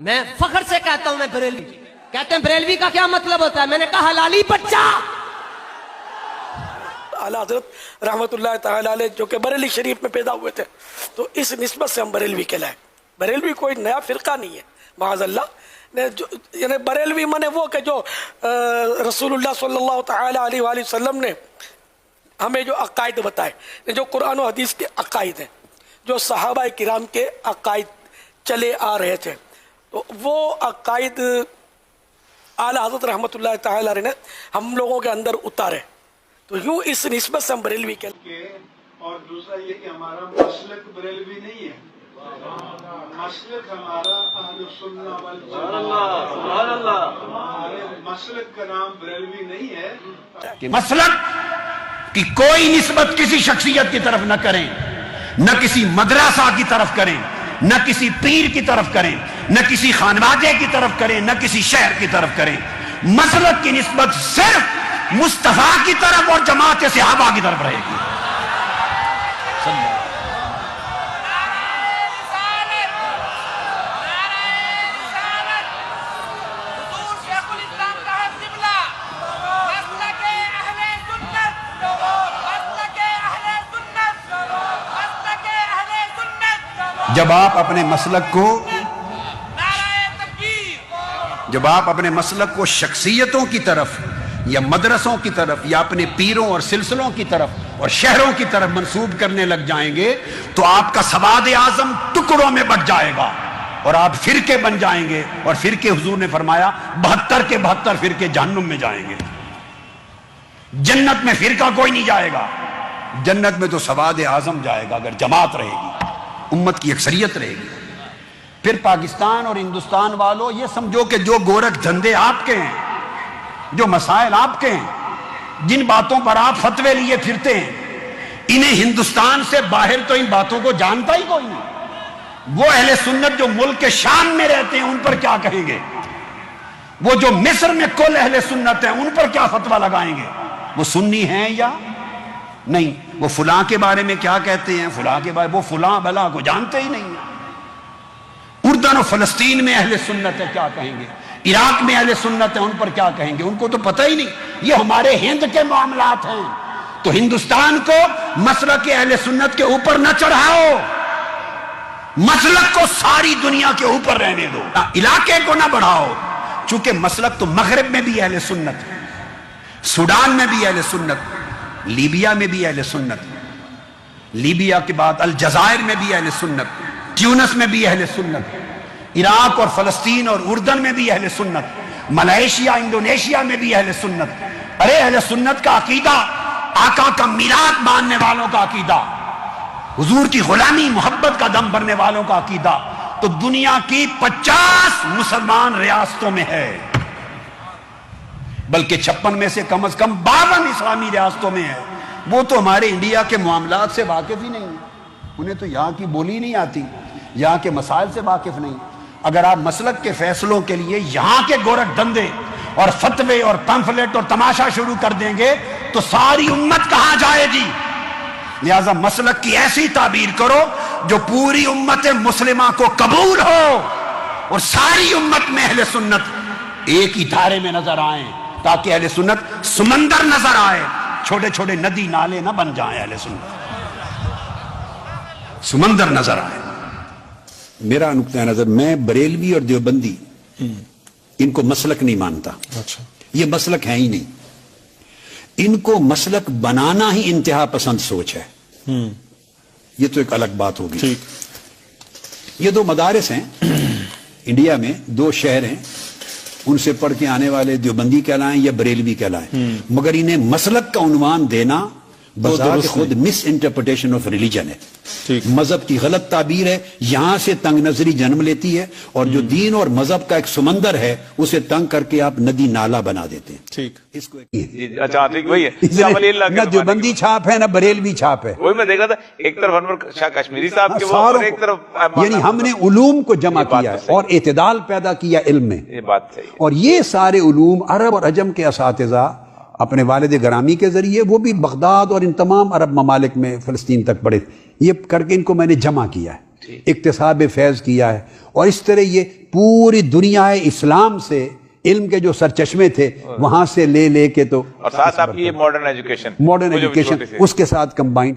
میں فخر سے کہتا ہوں میں بریلوی. کہتے ہیں بریلوی کا کیا مطلب ہوتا ہے؟ میں نے کہا حلالی بچہ. اعلیٰ حضرت رحمت اللہ تعالی علیہ جو کہ بریلی شریف میں پیدا ہوئے تھے، تو اس نسبت سے ہم بریلوی کہلائے. بریلوی کوئی نیا فرقہ نہیں ہے معاذ اللہ. یعنی بریلوی مانے وہ کہ جو رسول اللہ صلی اللہ تعالی علیہ وآلہ وسلم نے ہمیں جو عقائد بتائے، جو قرآن و حدیث کے عقائد ہیں، جو صحابہ کرام کے عقائد چلے آ رہے تھے، تو وہ عقائد اعلیٰ حضرت رحمت اللہ تعالی علیہ نے ہم لوگوں کے اندر اتارے. تو یوں اس نسبت سے ہم بریلوی کہتے ہیں. اور دوسرا یہ کہ ہمارا مسلک بریلوی نہیں ہے، مسلک ہمارا اہل سنہ والجماعت. ہمارے مسلک کا نام بریلوی نہیں ہے. کہ مسلک کی کوئی نسبت کسی شخصیت کی طرف نہ کریں، نہ کسی مدرسہ کی طرف کریں، نہ کسی پیر کی طرف کریں، نہ کسی خانوادے کی طرف کریں، نہ کسی شہر کی طرف کریں. مسلک کی نسبت صرف مصطفیٰ کی طرف اور جماعت صحابہ کی طرف رہے گی. جب آپ اپنے مسلک کو شخصیتوں کی طرف یا مدرسوں کی طرف یا اپنے پیروں اور سلسلوں کی طرف اور شہروں کی طرف منسوب کرنے لگ جائیں گے تو آپ کا سواد اعظم ٹکڑوں میں بٹ جائے گا اور آپ فرقے بن جائیں گے. اور فرقے حضور نے فرمایا 72 کے 72 فرقے جہنم میں جائیں گے. جنت میں فرقہ کوئی نہیں جائے گا، جنت میں تو سواد اعظم جائے گا اگر جماعت رہے گی، امت کی اکثریت رہے گی. پھر پاکستان اور ہندوستان والوں یہ سمجھو کہ جو گورکھ دھندے آپ کے ہیں، جو مسائل آپ کے ہیں، جن باتوں پر آپ فتوے لیے پھرتے ہیں، انہیں ہندوستان سے باہر تو ان باتوں کو جانتا ہی کوئی نہیں. وہ اہل سنت جو ملک کے شام میں رہتے ہیں ان پر کیا کہیں گے؟ وہ جو مصر میں کل اہل سنت ہیں ان پر کیا فتوہ لگائیں گے؟ وہ سنی ہیں یا نہیں؟ وہ فلاں کے بارے میں کیا کہتے ہیں، فلاں کے بارے وہ فلاں بلا کو جانتے ہی نہیں ہیں. اردن و فلسطین میں اہل سنت ہے کیا کہیں گے؟ عراق میں اہل سنت ہیں ان پر کیا کہیں گے؟ ان کو تو پتہ ہی نہیں. یہ ہمارے ہند کے معاملات ہیں. تو ہندوستان کو مسلک اہل سنت کے اوپر نہ چڑھاؤ، مسلک کو ساری دنیا کے اوپر رہنے دو، علاقے کو نہ بڑھاؤ. چونکہ مسلک تو مغرب میں بھی اہل سنت ہے، سوڈان میں بھی اہل سنت، لیبیا میں بھی اہل سنت، لیبیا کے بعد الجزائر میں بھی اہل سنت، ٹیونس میں بھی اہل سنت، عراق اور فلسطین اور اردن میں بھی اہل سنت، ملائیشیا انڈونیشیا میں بھی اہل سنت. ارے اہل سنت کا عقیدہ آقا کا میلاد ماننے والوں کا عقیدہ، حضور کی غلامی محبت کا دم بھرنے والوں کا عقیدہ تو دنیا کی 50 مسلمان ریاستوں میں ہے، بلکہ 56 میں سے کم از کم 52 اسلامی ریاستوں میں ہے. وہ تو ہمارے انڈیا کے معاملات سے واقف ہی نہیں ہیں، انہیں تو یہاں کی بولی نہیں آتی، یہاں کے مسائل سے واقف نہیں. اگر آپ مسلک کے فیصلوں کے لیے یہاں کے گورکھ دھندے اور فتوے اور پمفلٹ اور تماشا شروع کر دیں گے تو ساری امت کہاں جائے گی؟ لہذا مسلک کی ایسی تعبیر کرو جو پوری امت مسلمہ کو قبول ہو اور ساری امت میں اہل سنت ایک ہی دھارے میں نظر آئیں، تاکہ اہل سنت سمندر نظر آئے، چھوٹے چھوٹے ندی نالے نہ بن جائیں، اہل سنت سمندر نظر آئے. میرا نقطہ نظر، میں بریلوی اور دیوبندی ان کو مسلک نہیں مانتا. یہ مسلک ہے ہی نہیں. ان کو مسلک بنانا ہی انتہا پسند سوچ ہے. یہ تو ایک الگ بات ہوگی. یہ دو مدارس ہیں انڈیا میں، دو شہر ہیں، ان سے پڑھ کے آنے والے دیوبندی کہلائیں یا بریلوی کہلائیں، مگر انہیں مسلک کا عنوان دینا بذات خود مس انٹرپریٹیشن آف ریلیجن ہے، مذہب کی غلط تعبیر ہے. یہاں سے تنگ نظری جنم لیتی ہے اور جو دین اور مذہب کا ایک سمندر ہے اسے تنگ کر کے آپ ندی نالا بنا دیتے ہیں. ٹھیک، اس کو نہ دیوبندی چھاپ ہے نہ بریلوی چھاپ ہے. وہی میں دیکھ رہا تھا، ایک طرف انور شاہ کشمیری صاحب کے اور ایک طرف، یعنی ہم نے علوم کو جمع کیا ہے اور اعتدال پیدا کیا علم میں. یہ بات صحیح ہے. اور یہ سارے علوم عرب اور عجم کے اساتذہ اپنے والد گرامی کے ذریعے، وہ بھی بغداد اور ان تمام عرب ممالک میں فلسطین تک پڑھے، یہ کر کے ان کو میں نے جمع کیا ہے. اکتساب فیض کیا ہے، اور اس طرح یہ پوری دنیا اسلام سے علم کے جو سرچشمے تھے وہاں سے لے کے تو اور ساتھ آپ کی یہ ماڈرن ایجوکیشن ماڈرن ایجوکیشن اس کے ساتھ کمبائنڈ